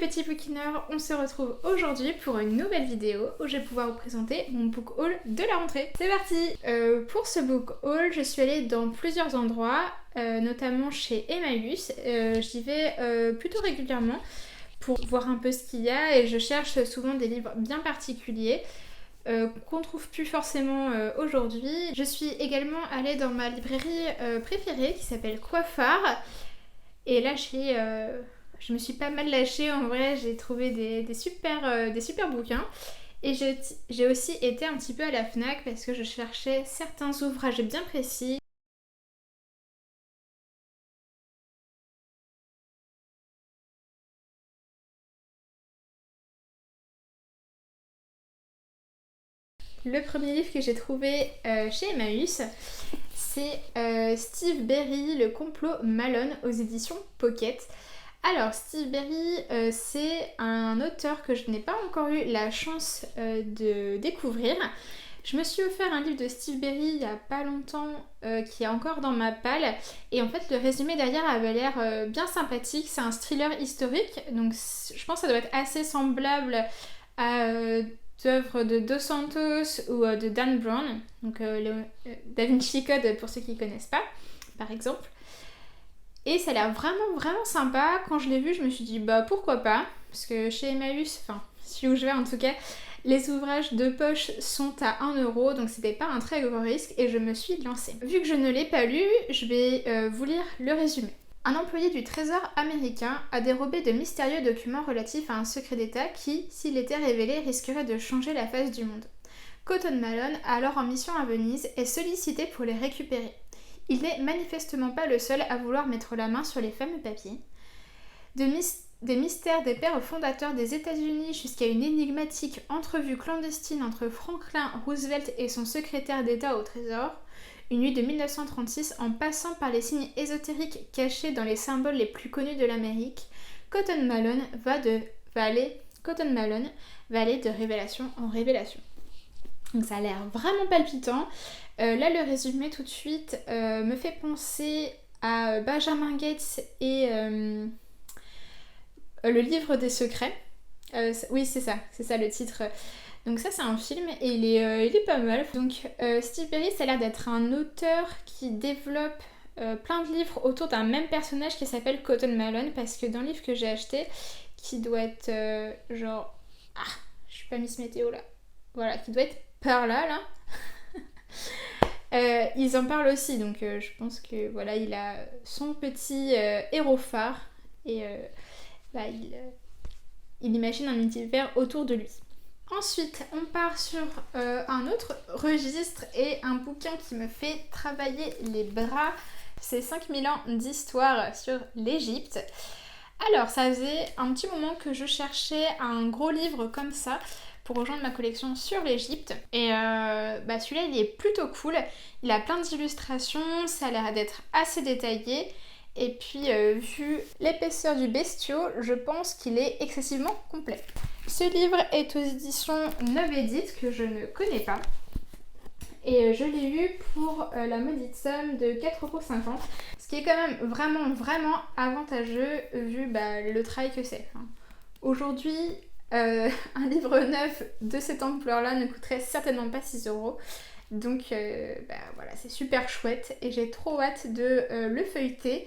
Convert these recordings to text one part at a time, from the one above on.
petits bouquineurs, on se retrouve aujourd'hui pour une nouvelle vidéo où je vais pouvoir vous présenter mon book haul de la rentrée. C'est parti. Pour ce book haul, je suis allée dans plusieurs endroits, notamment chez Emmaüs. J'y vais plutôt régulièrement pour voir un peu ce qu'il y a et je cherche souvent des livres bien particuliers qu'on trouve plus forcément aujourd'hui. Je suis également allée dans ma librairie préférée qui s'appelle Coiffard et là je me suis pas mal lâchée, en vrai j'ai trouvé des super bouquins. Et j'ai aussi été un petit peu à la FNAC parce que je cherchais certains ouvrages bien précis. Le premier livre que j'ai trouvé chez Emmaüs, c'est Steve Berry, Le complot Malone aux éditions Pocket. Alors Steve Berry, c'est un auteur que je n'ai pas encore eu la chance de découvrir. Je me suis offert un livre de Steve Berry il n'y a pas longtemps qui est encore dans ma palle et en fait le résumé derrière avait l'air bien sympathique. C'est un thriller historique, donc je pense que ça doit être assez semblable à d'œuvres de Dos Santos ou de Dan Brown, donc Da Vinci Code pour ceux qui ne connaissent pas par exemple. Et ça a l'air vraiment sympa. Quand je l'ai vu, je me suis dit bah pourquoi pas, parce que chez Emmaüs, enfin si où je vais en tout cas, les ouvrages de poche sont à 1€, donc c'était pas un très gros risque et je me suis lancée. Vu que je ne l'ai pas lu, je vais vous lire le résumé. Un employé du Trésor américain a dérobé de mystérieux documents relatifs à un secret d'État qui, s'il était révélé, risquerait de changer la face du monde. Cotton Malone, alors en mission à Venise, est sollicité pour les récupérer. Il n'est manifestement pas le seul à vouloir mettre la main sur les fameux papiers. Des mystères des pères fondateurs des États-Unis jusqu'à une énigmatique entrevue clandestine entre Franklin Roosevelt et son secrétaire d'État au Trésor, une nuit de 1936 en passant par les signes ésotériques cachés dans les symboles les plus connus de l'Amérique, Cotton Malone va aller de révélation en révélation. Donc ça a l'air vraiment palpitant. Là le résumé tout de suite me fait penser à Benjamin Gates et le livre des secrets. Oui c'est ça le titre. Donc ça c'est un film et il est pas mal. Donc Steve Berry ça a l'air d'être un auteur qui développe plein de livres autour d'un même personnage qui s'appelle Cotton Malone, parce que dans le livre que j'ai acheté, qui doit être je suis pas Miss Météo là. Voilà, qui doit être par là. Ils en parlent aussi, donc je pense que voilà, il a son petit héros phare et il imagine un univers autour de lui. Ensuite, on part sur un autre registre et un bouquin qui me fait travailler les bras. C'est 5000 ans d'histoire sur l'Égypte. Alors, ça faisait un petit moment que je cherchais un gros livre comme ça pour rejoindre ma collection sur l'Égypte. Et celui-là, il est plutôt cool. Il a plein d'illustrations, ça a l'air d'être assez détaillé. Et puis, vu l'épaisseur du bestiau, je pense qu'il est excessivement complet. Ce livre est aux éditions Novedit, que je ne connais pas. Et je l'ai lu pour la maudite somme de 4,50€. Ce qui est quand même vraiment avantageux vu le travail que c'est. Aujourd'hui, un livre neuf de cette ampleur-là ne coûterait certainement pas 6€. Donc voilà, c'est super chouette et j'ai trop hâte de le feuilleter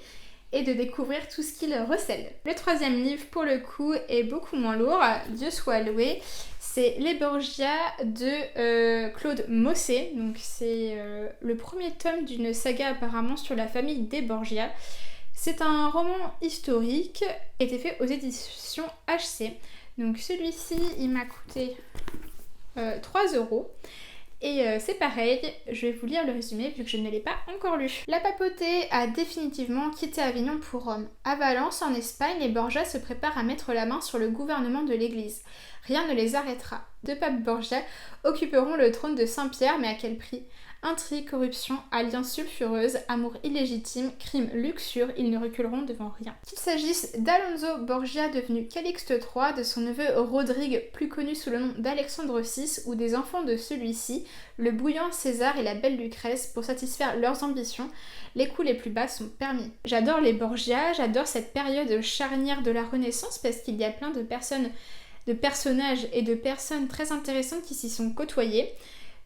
et de découvrir tout ce qu'il recèle. Le troisième livre, pour le coup, est beaucoup moins lourd, Dieu soit loué. C'est Les Borgia de Claude Mossé. Donc c'est le premier tome d'une saga apparemment sur la famille des Borgia. C'est un roman historique, été fait aux éditions HC. Donc celui-ci, il m'a coûté 3€. Et c'est pareil, je vais vous lire le résumé vu que je ne l'ai pas encore lu. La papauté a définitivement quitté Avignon pour Rome. À Valence, en Espagne, les Borgia se préparent à mettre la main sur le gouvernement de l'Église. Rien ne les arrêtera. Deux papes Borgia occuperont le trône de Saint-Pierre, mais à quel prix ? Intrigue, corruption, alliance sulfureuse, amour illégitime, crime, luxure, ils ne reculeront devant rien. Qu'il s'agisse d'Alonso Borgia devenu Calixte III, de son neveu Rodrigue, plus connu sous le nom d'Alexandre VI, ou des enfants de celui-ci, le bouillant César et la belle Lucrèce, pour satisfaire leurs ambitions, les coups les plus bas sont permis. J'adore les Borgia, j'adore cette période charnière de la Renaissance parce qu'il y a plein de personnages et de personnes très intéressantes qui s'y sont côtoyées.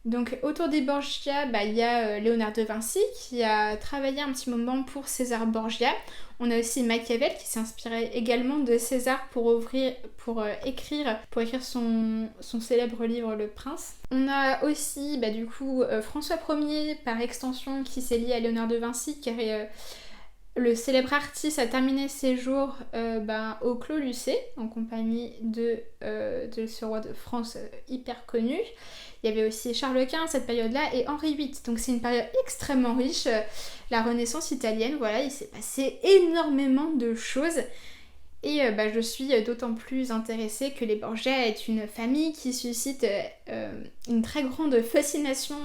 Donc autour des Borgia, il y a Léonard de Vinci qui a travaillé un petit moment pour César Borgia. On a aussi Machiavel qui s'est inspiré également de César pour écrire son célèbre livre Le Prince. On a aussi François Ier par extension qui s'est lié à Léonard de Vinci car le célèbre artiste a terminé ses jours au Clos Lucé en compagnie de ce roi de France hyper connu. Il y avait aussi Charles Quint à cette période-là et Henri VIII. Donc c'est une période extrêmement riche. La Renaissance italienne, voilà, il s'est passé énormément de choses. Et je suis d'autant plus intéressée que les Borgia est une famille qui suscite une très grande fascination.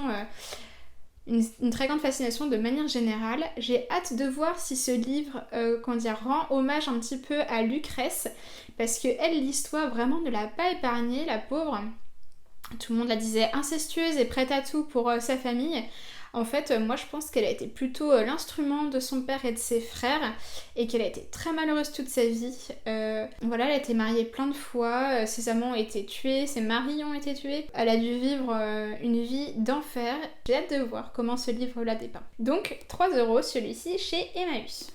Une très grande fascination de manière générale. J'ai hâte de voir si ce livre rend hommage un petit peu à Lucrèce parce que elle, l'histoire vraiment ne l'a pas épargnée, la pauvre. Tout le monde la disait incestueuse et prête à tout pour sa famille. En fait, moi je pense qu'elle a été plutôt l'instrument de son père et de ses frères et qu'elle a été très malheureuse toute sa vie. Elle a été mariée plein de fois, ses amants ont été tués, ses maris ont été tués. Elle a dû vivre une vie d'enfer. J'ai hâte de voir comment ce livre la dépeint. Donc 3€ celui-ci chez Emmaüs.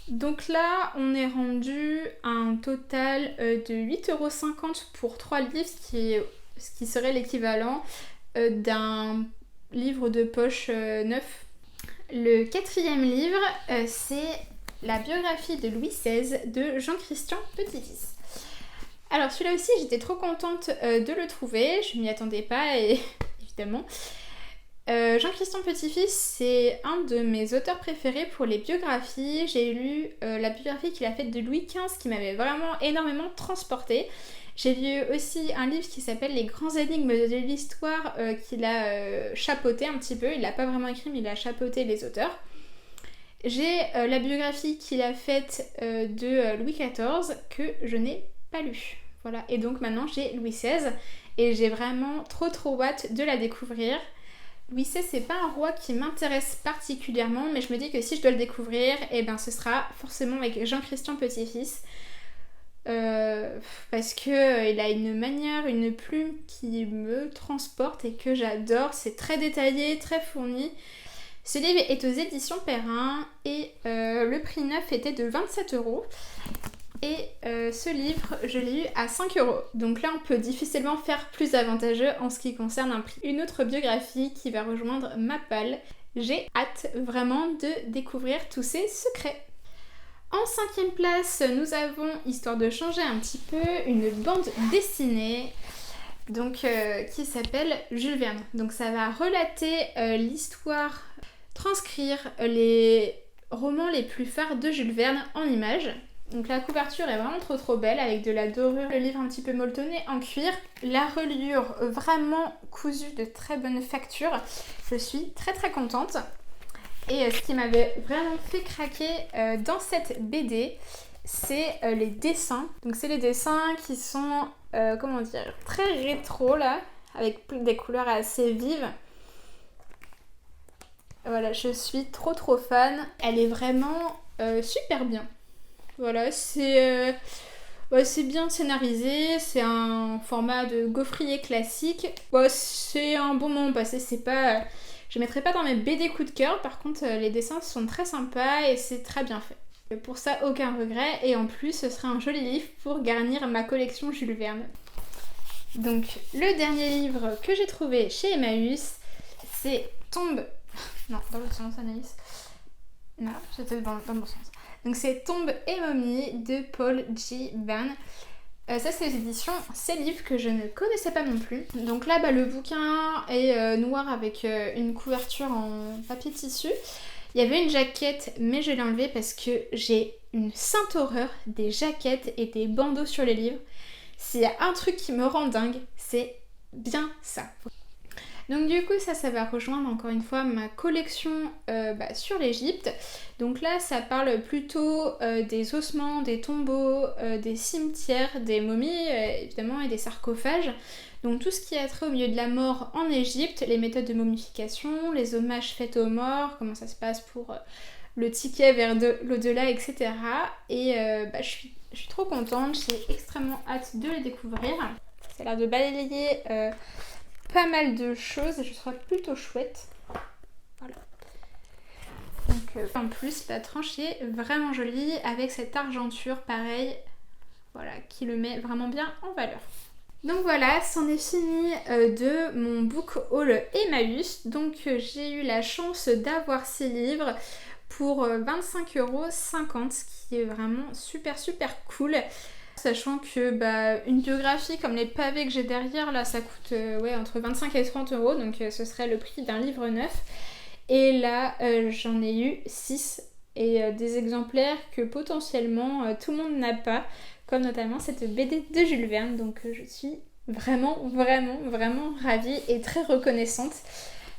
Donc là, on est rendu à un total de 8,50€ pour 3 livres, ce qui serait l'équivalent d'un livre de poche neuf. Le 4e livre, c'est la biographie de Louis XVI de Jean-Christian Petit-Fils. Alors celui-là aussi, j'étais trop contente de le trouver, je m'y attendais pas évidemment. Jean-Christian Petit-Fils, c'est un de mes auteurs préférés pour les biographies. J'ai lu la biographie qu'il a faite de Louis XV qui m'avait vraiment énormément transportée. J'ai lu aussi un livre qui s'appelle Les grands énigmes de l'histoire qu'il a chapeauté un petit peu. Il l'a pas vraiment écrit mais il a chapeauté les auteurs. J'ai la biographie qu'il a faite de Louis XIV que je n'ai pas lue. Voilà, et donc maintenant j'ai Louis XVI et j'ai vraiment trop hâte de la découvrir. Louis XVI, c'est pas un roi qui m'intéresse particulièrement, mais je me dis que si je dois le découvrir, ce sera forcément avec Jean-Christian Petit-Fils. Parce que il a une manière, une plume qui me transporte et que j'adore. C'est très détaillé, très fourni. Ce livre est aux éditions Perrin et le prix neuf était de 27€. Et ce livre, je l'ai eu à 5€. Donc là, on peut difficilement faire plus avantageux en ce qui concerne un prix. Une autre biographie qui va rejoindre ma palle. J'ai hâte vraiment de découvrir tous ces secrets. En 5e place, nous avons, histoire de changer un petit peu, une bande dessinée qui s'appelle Jules Verne. Donc ça va relater l'histoire, transcrire les romans les plus phares de Jules Verne en images. Donc la couverture est vraiment trop belle avec de la dorure, le livre un petit peu molletonné en cuir, la reliure vraiment cousue de très bonne facture. Je suis très contente. Et ce qui m'avait vraiment fait craquer dans cette BD, c'est les dessins. Donc c'est les dessins qui sont, très rétro là, avec des couleurs assez vives. Voilà, je suis trop fan. Elle est vraiment super bien. Voilà, c'est bien scénarisé, c'est un format de gaufrier classique. C'est un bon moment passé, c'est pas... Je mettrai pas dans mes BD coup de cœur, par contre les dessins sont très sympas et c'est très bien fait. Pour ça, aucun regret, et en plus ce sera un joli livre pour garnir ma collection Jules Verne. Donc le dernier livre que j'ai trouvé chez Emmaüs, c'est Tombe... Non, dans l'autre sens, Anaïs. Non, j'étais dans le bon sens. Donc c'est Tombe et momie de Paul J. Byrne. Ça c'est les éditions C'est Livres que je ne connaissais pas non plus. Donc là le bouquin est noir avec une couverture en papier tissu. Il y avait une jaquette mais je l'ai enlevée parce que j'ai une sainte horreur des jaquettes et des bandeaux sur les livres. S'il y a un truc qui me rend dingue, c'est bien ça. Donc du coup ça va rejoindre encore une fois ma collection sur l'Égypte. Donc là ça parle plutôt des ossements, des tombeaux, des cimetières, des momies évidemment et des sarcophages. Donc tout ce qui a trait au milieu de la mort en Égypte, les méthodes de momification, les hommages faits aux morts, comment ça se passe pour le ticket vers l'au-delà, etc. Et je suis trop contente, j'ai extrêmement hâte de les découvrir. Ça a l'air de balayer pas mal de choses et je trouve plutôt chouette. Voilà. Donc en plus la tranche est vraiment jolie avec cette argenture pareil, voilà, qui le met vraiment bien en valeur. Donc voilà, c'en est fini de mon book haul Emmaüs. Donc j'ai eu la chance d'avoir ces livres pour 25,50 €, ce qui est vraiment super cool. Sachant que une biographie comme les pavés que j'ai derrière là ça coûte entre 25 et 30 €, donc ce serait le prix d'un livre neuf. Et là j'en ai eu 6 et des exemplaires que potentiellement tout le monde n'a pas, comme notamment cette BD de Jules Verne. Donc je suis vraiment ravie et très reconnaissante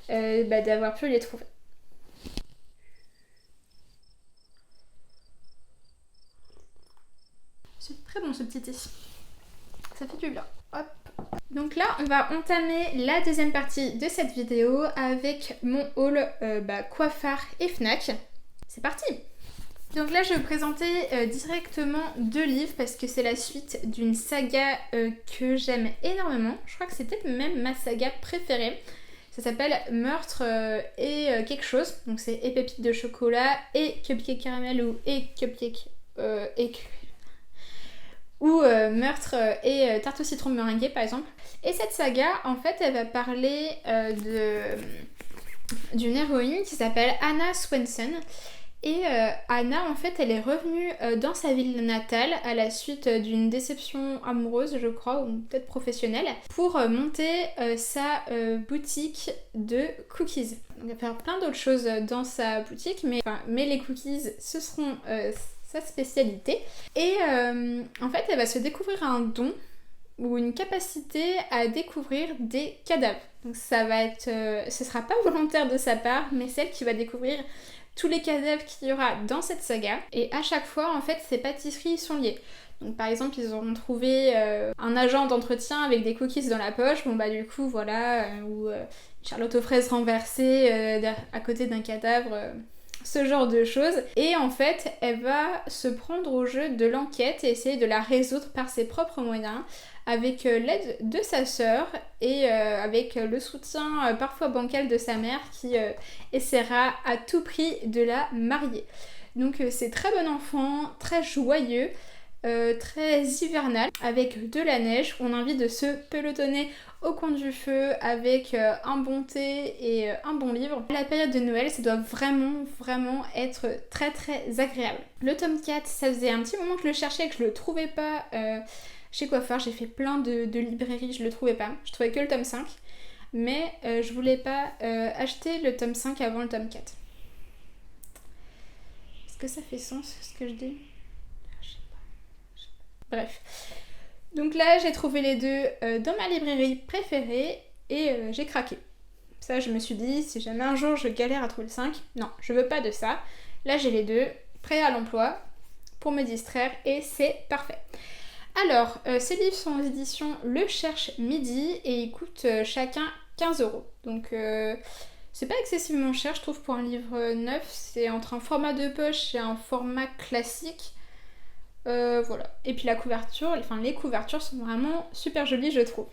d'avoir pu les trouver. C'est très bon ce petit thé. Ça fait du bien. Hop. Donc là, on va entamer la deuxième partie de cette vidéo avec mon haul Coiffard et Fnac. C'est parti! Donc là, je vais vous présenter directement 2 livres parce que c'est la suite d'une saga que j'aime énormément. Je crois que c'est peut-être même ma saga préférée. Ça s'appelle Meurtre et quelque chose. Donc c'est et pépites de chocolat et cupcake caramel et cupcake ou Meurtre et tarte au citron meringuée par exemple. Et cette saga, en fait, elle va parler d'une héroïne qui s'appelle Anna Swenson. Et Anna, en fait, elle est revenue dans sa ville natale à la suite d'une déception amoureuse, je crois, ou peut-être professionnelle, pour monter sa boutique de cookies. Donc, elle va faire plein d'autres choses dans sa boutique, mais les cookies, ce seront sa spécialité. Et en fait, elle va se découvrir un don ou une capacité à découvrir des cadavres. Donc ça va être, ce sera pas volontaire de sa part, mais celle qui va découvrir tous les cadavres qu'il y aura dans cette saga. Et à chaque fois, en fait, ces pâtisseries sont liées. Donc par exemple, ils auront trouvé un agent d'entretien avec des cookies dans la poche. Bon bah du coup, voilà, ou Charlotte aux fraises renversée à côté d'un cadavre. Ce genre de choses. Et en fait, elle va se prendre au jeu de l'enquête et essayer de la résoudre par ses propres moyens, avec l'aide de sa sœur et avec le soutien parfois bancal de sa mère qui essaiera à tout prix de la marier. Donc c'est très bon enfant, très joyeux, très hivernal, avec de la neige. On a envie de se pelotonner au coin du feu avec un bon thé et un bon livre. La période de Noël, ça doit vraiment être très agréable. Le tome 4, ça faisait un petit moment que je le cherchais et que je le trouvais pas chez Coiffard. J'ai fait plein de librairies, je le trouvais pas. Je trouvais que le tome 5. Mais je voulais pas acheter le tome 5 avant le tome 4. Est-ce que ça fait sens ce que je dis ? Je sais pas. Bref. Donc là, j'ai trouvé les deux dans ma librairie préférée et j'ai craqué. Ça, je me suis dit, si jamais un jour je galère à trouver le 5, non, je veux pas de ça. Là, j'ai les deux, prêts à l'emploi, pour me distraire et c'est parfait. Alors, ces livres sont aux éditions Le Cherche Midi et ils coûtent chacun 15 €. Donc, c'est pas excessivement cher, je trouve, pour un livre neuf. C'est entre un format de poche et un format classique. Voilà. Et puis la couverture, les couvertures sont vraiment super jolies, je trouve.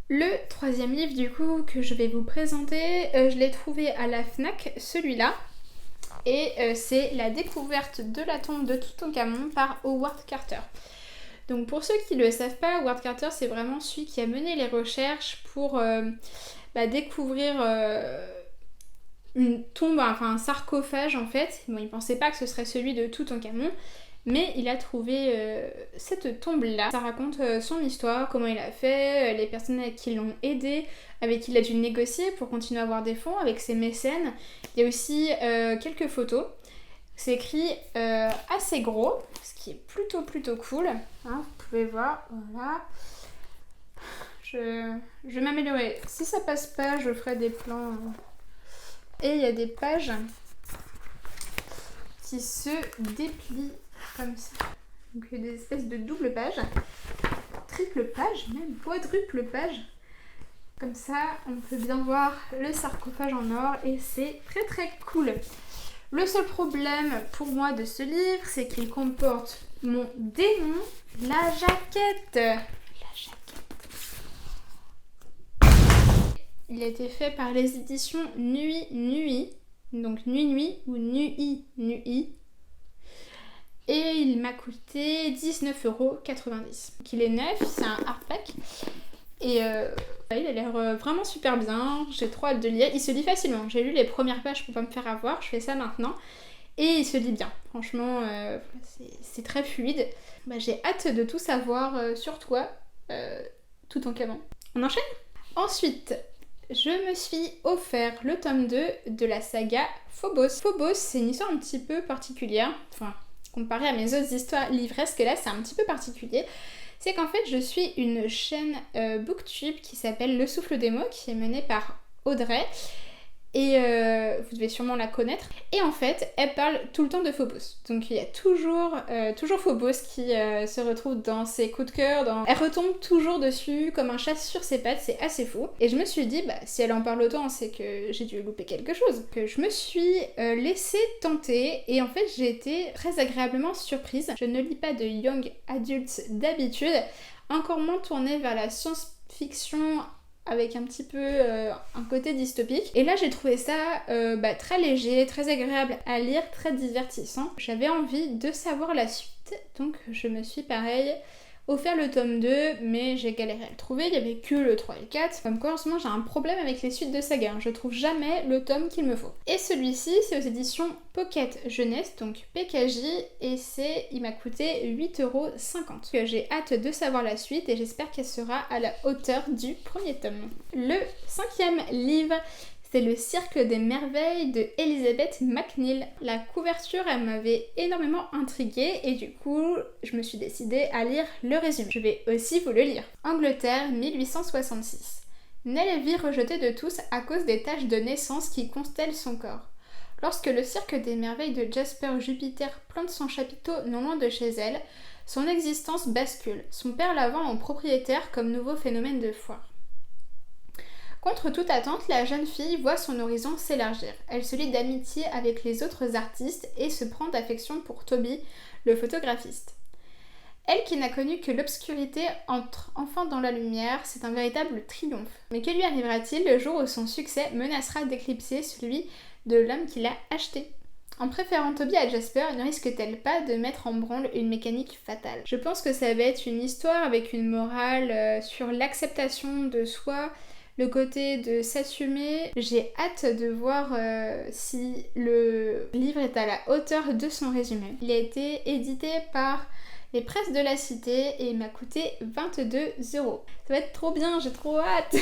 Le troisième livre du coup que je vais vous présenter, je l'ai trouvé à la Fnac, celui-là. Et c'est La découverte de la tombe de Toutankhamon par Howard Carter. Donc pour ceux qui ne le savent pas, Howard Carter c'est vraiment celui qui a mené les recherches pour découvrir une tombe, enfin un sarcophage en fait. Bon, il pensait pas que ce serait celui de Toutankhamon, mais il a trouvé cette tombe-là. Ça raconte son histoire, comment il a fait, les personnes qui l'ont aidé, avec qui il a dû négocier pour continuer à avoir des fonds, avec ses mécènes. Il y a aussi quelques photos. C'est écrit assez gros, ce qui est plutôt cool. Hein, vous pouvez voir, voilà. Je vais m'améliorer. Si ça passe pas, je ferai des plans. Et il y a des pages qui se déplient comme ça. Donc il y a des espèces de double pages, triple page, même quadruple page. Comme ça, on peut bien voir le sarcophage en or et c'est très très cool. Le seul problème pour moi de ce livre, c'est qu'il comporte mon démon, la jaquette. Il a été fait par les éditions Nuit, donc Nuit ou Nui. Et il m'a coûté 19,90€. Donc il est neuf, c'est un hardback. Et il a l'air vraiment super bien, j'ai trop hâte de lire. Il se lit facilement, j'ai lu les premières pages pour pas me faire avoir, je fais ça maintenant. Et il se lit bien, franchement, c'est très fluide. J'ai hâte de tout savoir sur toi, tout en calmant. On enchaîne ? Ensuite, je me suis offert le tome 2 de la saga Phobos. Phobos, c'est une histoire un petit peu particulière, enfin, comparé à mes autres histoires livresques, là c'est un petit peu particulier. C'est qu'en fait je suis une chaîne booktube qui s'appelle Le Souffle des mots, qui est menée par Audrey. Et vous devez sûrement la connaître. Et en fait, elle parle tout le temps de Phobos. Donc il y a toujours Phobos qui se retrouve dans ses coups de cœur. Elle retombe toujours dessus comme un chat sur ses pattes, c'est assez fou. Et je me suis dit, si elle en parle autant, c'est que j'ai dû louper quelque chose. Que je me suis laissée tenter et en fait j'ai été très agréablement surprise. Je ne lis pas de young adults d'habitude, encore moins tournée vers la science-fiction avec un petit peu un côté dystopique. Et là j'ai trouvé ça très léger, très agréable à lire, très divertissant. J'avais envie de savoir la suite, donc je me suis pareil offert le tome 2, mais j'ai galéré à le trouver, il n'y avait que le 3 et le 4. Comme quoi en ce moment j'ai un problème avec les suites de saga, je trouve jamais le tome qu'il me faut. Et celui-ci c'est aux éditions Pocket Jeunesse, donc PKJ, et il m'a coûté 8,50€. J'ai hâte de savoir la suite et j'espère qu'elle sera à la hauteur du premier tome. Le 5e livre, c'est Le Cirque des Merveilles de Elizabeth McNeill. La couverture, elle m'avait énormément intriguée et du coup, je me suis décidée à lire le résumé. Je vais aussi vous le lire. Angleterre, 1866. Nell vit rejetée de tous à cause des taches de naissance qui constellent son corps. Lorsque le Cirque des Merveilles de Jasper Jupiter plante son chapiteau non loin de chez elle, son existence bascule, son père la vend au propriétaire comme nouveau phénomène de foire. Contre toute attente, la jeune fille voit son horizon s'élargir. Elle se lie d'amitié avec les autres artistes et se prend d'affection pour Toby, le photographiste. Elle qui n'a connu que l'obscurité entre enfin dans la lumière, c'est un véritable triomphe. Mais que lui arrivera-t-il le jour où son succès menacera d'éclipser celui de l'homme qui l'a acheté ? En préférant Toby à Jasper, ne risque-t-elle pas de mettre en branle une mécanique fatale ? Je pense que ça va être une histoire avec une morale sur l'acceptation de soi, le côté de s'assumer. J'ai hâte de voir si le livre est à la hauteur de son résumé. Il a été édité par les presses de la cité et il m'a coûté 22€. Ça va être trop bien, j'ai trop hâte.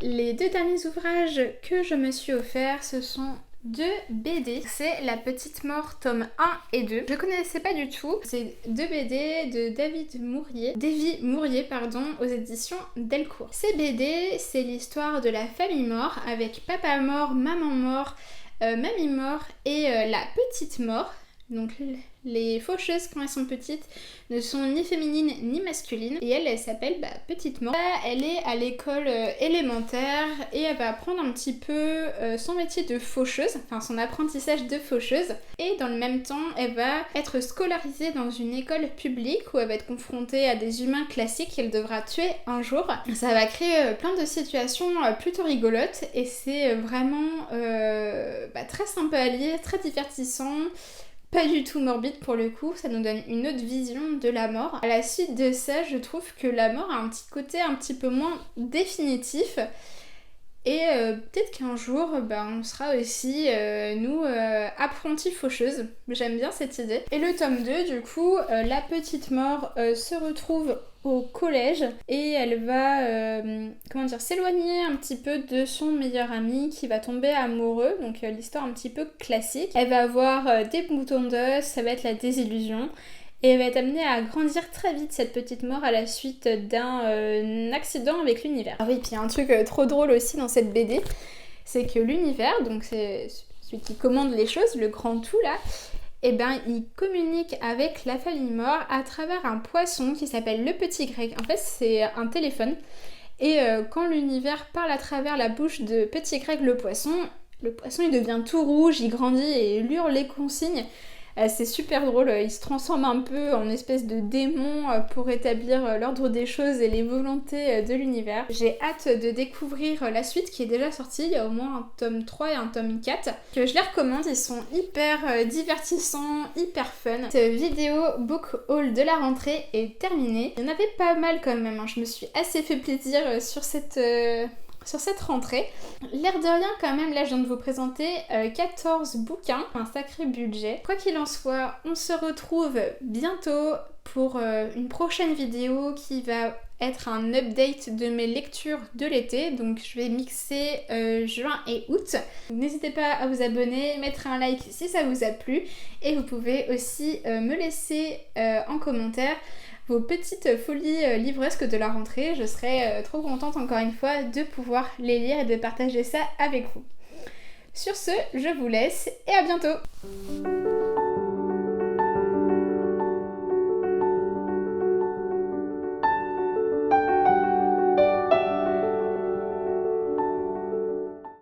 Les deux derniers ouvrages que je me suis offerts, ce sont 2 BD. C'est La Petite Mort tome 1 et 2. Je connaissais pas du tout. C'est 2 BD de Davy Mourier, aux éditions Delcourt. Ces BD, c'est l'histoire de la famille mort avec papa mort, maman mort, mamie mort et la petite mort. Donc les faucheuses quand elles sont petites ne sont ni féminines ni masculines et elle s'appelle Petite Mort. Elle est à l'école élémentaire et elle va apprendre un petit peu son métier de faucheuse, enfin son apprentissage de faucheuse, et dans le même temps elle va être scolarisée dans une école publique où elle va être confrontée à des humains classiques qu'elle devra tuer un jour. Ça va créer plein de situations plutôt rigolotes et c'est vraiment très sympa à lire, très divertissant. Pas du tout morbide pour le coup, ça nous donne une autre vision de la mort. À la suite de ça, je trouve que la mort a un petit côté un petit peu moins définitif. Et peut-être qu'un jour, on sera aussi, apprentis faucheuses. J'aime bien cette idée. Et le tome 2, du coup, la petite mort se retrouve au collège et elle va s'éloigner un petit peu de son meilleur ami qui va tomber amoureux, donc l'histoire un petit peu classique. Elle va avoir des boutons d'os, ça va être la désillusion et elle va être amenée à grandir très vite, cette petite mort, à la suite d'un accident avec l'univers. Ah oui, puis il y a un truc trop drôle aussi dans cette BD, c'est que l'univers, donc c'est celui qui commande les choses, le grand tout là, eh ben, il communique avec la famille mort à travers un poisson qui s'appelle le Petit Greg. En fait, c'est un téléphone. Et quand l'univers parle à travers la bouche de Petit Greg le poisson il devient tout rouge, il grandit et il hurle les consignes. C'est super drôle, il se transforme un peu en espèce de démon pour établir l'ordre des choses et les volontés de l'univers. J'ai hâte de découvrir la suite qui est déjà sortie, il y a au moins un tome 3 et un tome 4. Que je les recommande, ils sont hyper divertissants, hyper fun. Cette vidéo book haul de la rentrée est terminée. Il y en avait pas mal quand même, hein. Je me suis assez fait plaisir sur cette rentrée. L'air de rien quand même, là je viens de vous présenter 14 bouquins, un sacré budget. Quoi qu'il en soit, on se retrouve bientôt pour une prochaine vidéo qui va être un update de mes lectures de l'été. Donc je vais mixer juin et août. N'hésitez pas à vous abonner, mettre un like si ça vous a plu et vous pouvez aussi me laisser en commentaire vos petites folies livresques de la rentrée. Je serai trop contente encore une fois de pouvoir les lire et de partager ça avec vous. Sur ce, je vous laisse et à bientôt!